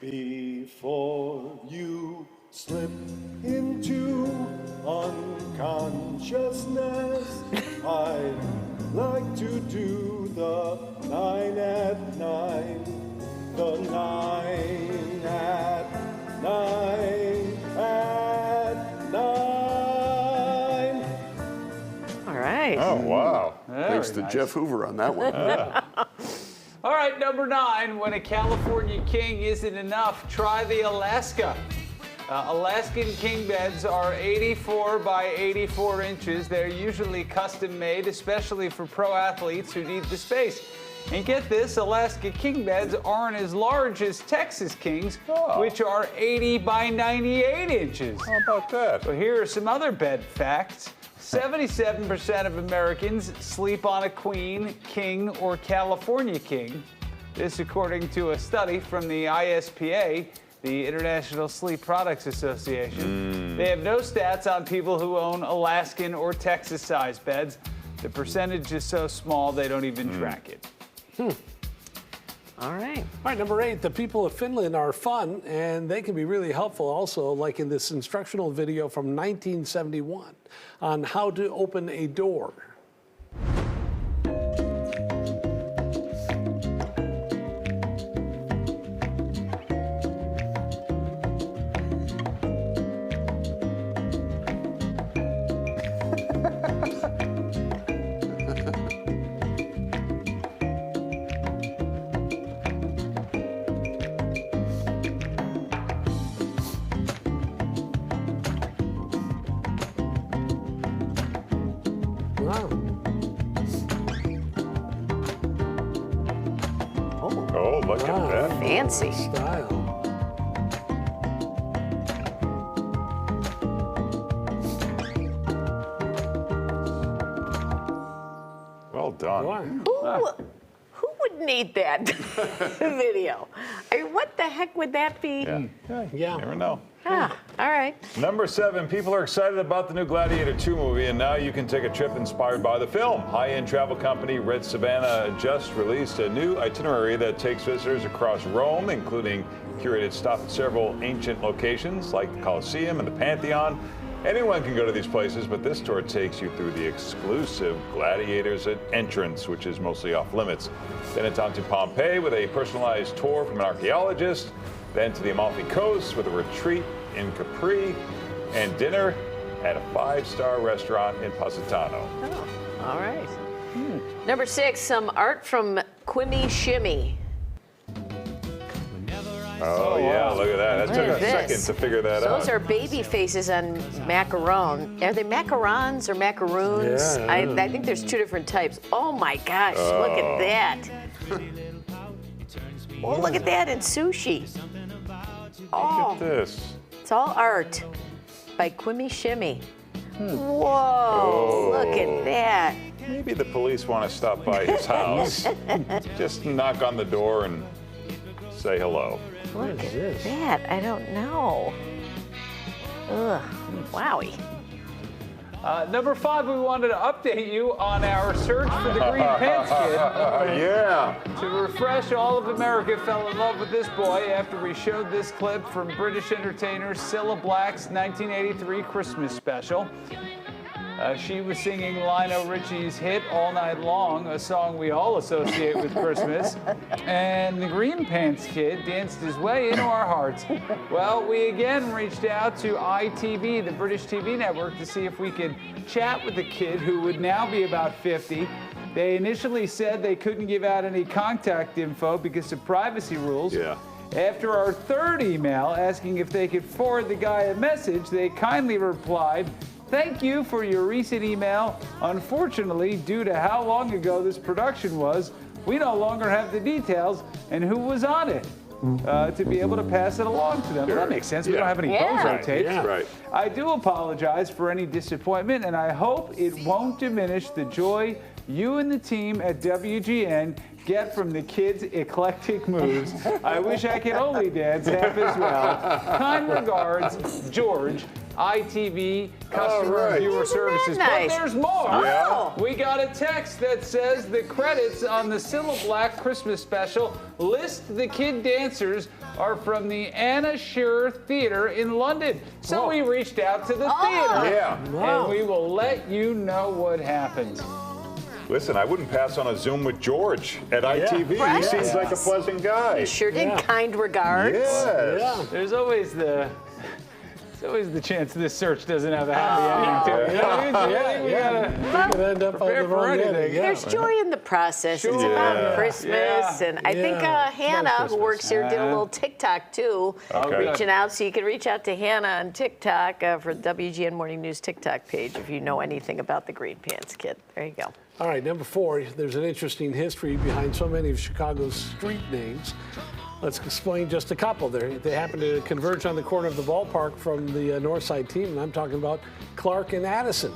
Before you slip into unconsciousness, I'd like to do the 9 at 9. The 9 at 9 at 9. All right. Oh, wow. Thanks to Jeff Hoover on that one. All right, number 9, when a California king isn't enough, try the Alaska. Alaskan king beds are 84 by 84 inches. They're usually custom made, especially for pro athletes who need the space. And get this, Alaska king beds aren't as large as Texas kings, which are 80 by 98 inches. How about that? So here are some other bed facts. 77% of Americans sleep on a queen, king, or California king. This according to a study from the ISPA, the International Sleep Products Association. They have no stats on people who own Alaskan or Texas-sized beds. The percentage is so small they don't even track it. All right. All right, number 8, the people of Finland are fun, and they can be really helpful also, like in this instructional video from 1971 on how to open a door. Wow. Oh, look at that. Fancy. Style. Well done. Who would need that video? I mean, what the heck would that be? Yeah. Never know. Ah, all right. Number 7, people are excited about the new Gladiator 2 movie, and now you can take a trip inspired by the film. High-end travel company Red Savannah just released a new itinerary that takes visitors across Rome, including curated stops at several ancient locations like the Colosseum and the Pantheon. Anyone can go to these places, but this tour takes you through the exclusive Gladiators entrance, which is mostly off limits. Then it's on to Pompeii with a personalized tour from an archaeologist. Then to the Amalfi Coast with a retreat in Capri and dinner at a 5-star restaurant in Positano. Oh, all right. Number 6, some art from Quimmy Shimmy. Oh, yeah, look at that. That took Look a at second this. to figure that out. Those are baby faces on macaron. Are they macarons or macaroons? Yeah, I think there's 2 different types. Oh my gosh, look at that. Oh, look at that in sushi. Oh, Look at this. it's all art by Quimmy Shimmy. Whoa, look at that. Maybe the police want to stop by his house. Just knock on the door and say hello. Look at that. I don't know. Ugh, wowie. Number 5, we wanted to update you on our search for the Green Pants Kid. Yeah. To refresh, all of America fell in love with this boy after we showed this clip from British entertainer Cilla Black's 1983 Christmas special. She was singing Lionel Richie's hit All Night Long, a song we all associate with Christmas. And the Green Pants Kid danced his way into our hearts. Well, we again reached out to ITV, the British TV network, to see if we could chat with the kid who would now be about 50. They initially said they couldn't give out any contact info because of privacy rules. Yeah. After our 3rd email asking if they could forward the guy a message, they kindly replied, "Thank you for your recent email. Unfortunately, due to how long ago this production was, we no longer have the details and who was on it to be able to pass it along to them." Well, that makes sense. We don't have any bozo tapes. Yeah. Right. I do apologize for any disappointment, and I hope it won't diminish the joy you and the team at WGN get from the kids' eclectic moves. I wish I could only dance half as well. Kind regards, George, ITV customer right. and viewer services. nice? But there's more. Yeah. We got a text that says the credits on the Cilla Black Christmas special list the kid dancers are from the Anna Shearer Theatre in London. So we reached out to the theater. Yeah. And we will let you know what happens. Listen, I wouldn't pass on a Zoom with George at ITV. Right. He seems like a pleasant guy. Sure did. Yeah. Kind regards. Yes. There's always the chance this search doesn't have a happy ending to it. You know what I mean? We gotta You could end up on prepare the for wrong anything. ending. Yeah. There's joy in the process. It's Sure. about Yeah. Christmas. Yeah. And I think Yeah. Hannah, who works here, did a little TikTok too. Okay. Reaching out. So you can reach out to Hannah on TikTok for the WGN Morning News TikTok page if you know anything about the Green Pants Kid. There you go. All right, number 4, there's an interesting history behind so many of Chicago's street names. Let's explain just a couple. They happen to converge on the corner of the ballpark from the North Side team, and I'm talking about Clark and Addison.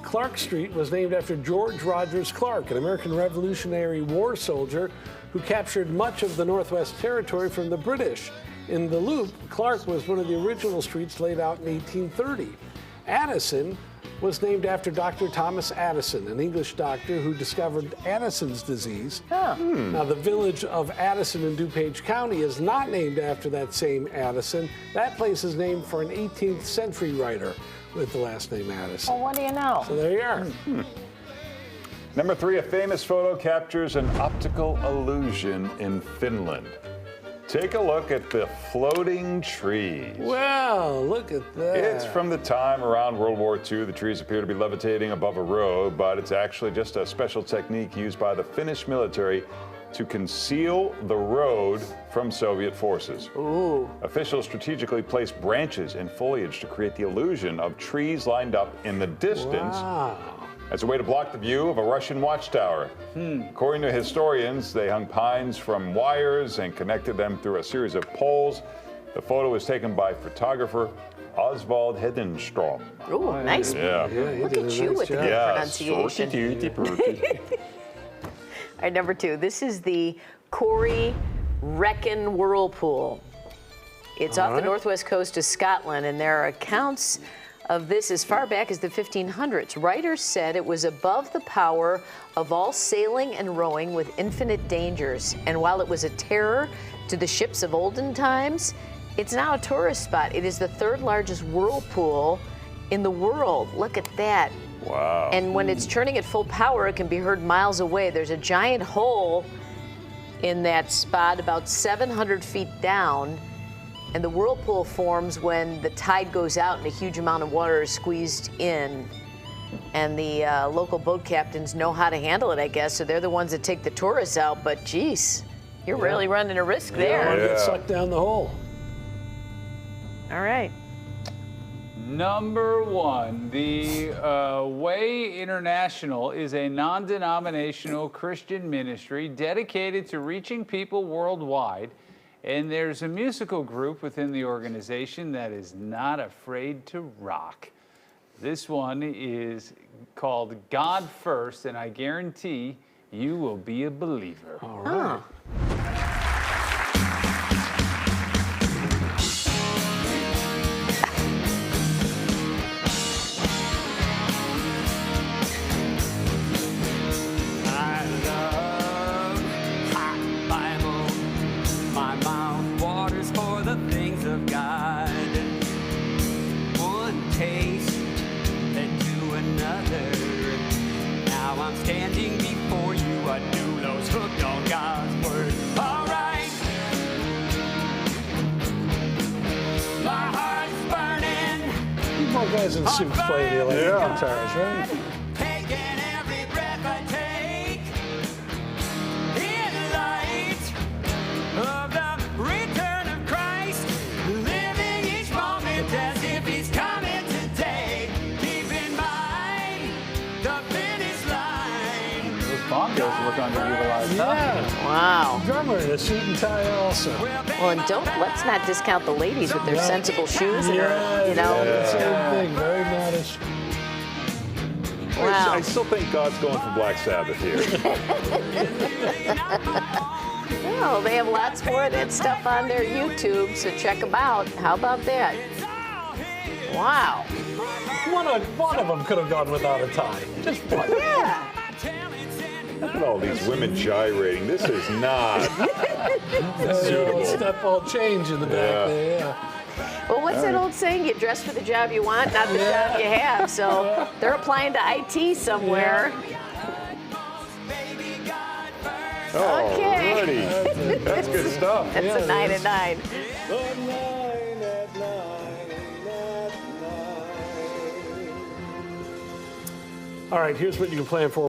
Clark Street was named after George Rogers Clark, an American Revolutionary War soldier who captured much of the Northwest Territory from the British. In the Loop, Clark was one of the original streets laid out in 1830. Addison was named after Dr. Thomas Addison, an English doctor who discovered Addison's disease. Now, the village of Addison in DuPage County is not named after that same Addison. That place is named for an 18th century writer with the last name Addison. Well, what do you know? So there you are. Number 3, a famous photo captures an optical illusion in Finland. Take a look at the floating trees. Well, look at that. It's from the time around World War II. The trees appear to be levitating above a road, but it's actually just a special technique used by the Finnish military to conceal the road from Soviet forces. Ooh. Officials strategically placed branches and foliage to create the illusion of trees lined up in the distance Wow. as a way to block the view of a Russian watchtower. According to historians, they hung pines from wires and connected them through a series of poles. The photo was taken by photographer Oswald Hedenstrom. Ooh, nice. Yeah. Yeah, Look did at a you nice with the job. good Yeah, pronunciation. All right, number 2. This is the Corrie Wrekin Whirlpool. It's off the northwest coast of Scotland, and there are accounts of this as far back as the 1500s. Writers said it was above the power of all sailing and rowing with infinite dangers. And while it was a terror to the ships of olden times, it's now a tourist spot. It is the 3rd largest whirlpool in the world. Look at that. Wow. And when it's turning at full power, it can be heard miles away. There's a giant hole in that spot about 700 feet down, and the whirlpool forms when the tide goes out and a huge amount of water is squeezed in. And the local boat captains know how to handle it, I guess, so they're the ones that take the tourists out. But geez, you're really running a risk Or there. get sucked down the hole. All right. Number 1, the Way International is a non-denominational Christian ministry dedicated to reaching people worldwide. And there's a musical group within the organization that is not afraid to rock. This one is called God First, and I guarantee you will be a believer. All right. I love hot Bible. My mouth waters for the things of God. One taste led to another. Now I'm standing before you, a doulos hooked on God's word. All right. My heart's burning. These more guys in suits play the electric Yeah. guitars, right? Taking every breath I take in light of the return of Christ, living each moment as if he's coming today. Keep in mind the finish line. Those bongos look underutilized, huh? Yeah. Wow. Drummer in a suit and tie also. Well, and let's not discount the ladies with their sensible shoes and Yeah, you know. same thing. Very modest. Wow. I still think God's going for Black Sabbath here. Well, they have lots more of that stuff on their YouTube, so check them out. How about that? Wow. One of them could have gone without a tie. Just one. Yeah. Look at all these women gyrating. This is not suitable. Step ball change in the back Yeah. there. Yeah. Well, what's that old saying? You dress for the job you want, not the job you have. So they're applying to IT somewhere. Oh, Okay. righty. That's good stuff. That's Yeah, a 9 and 9. The 9 at 9 at 9. All right, here's what you can plan for.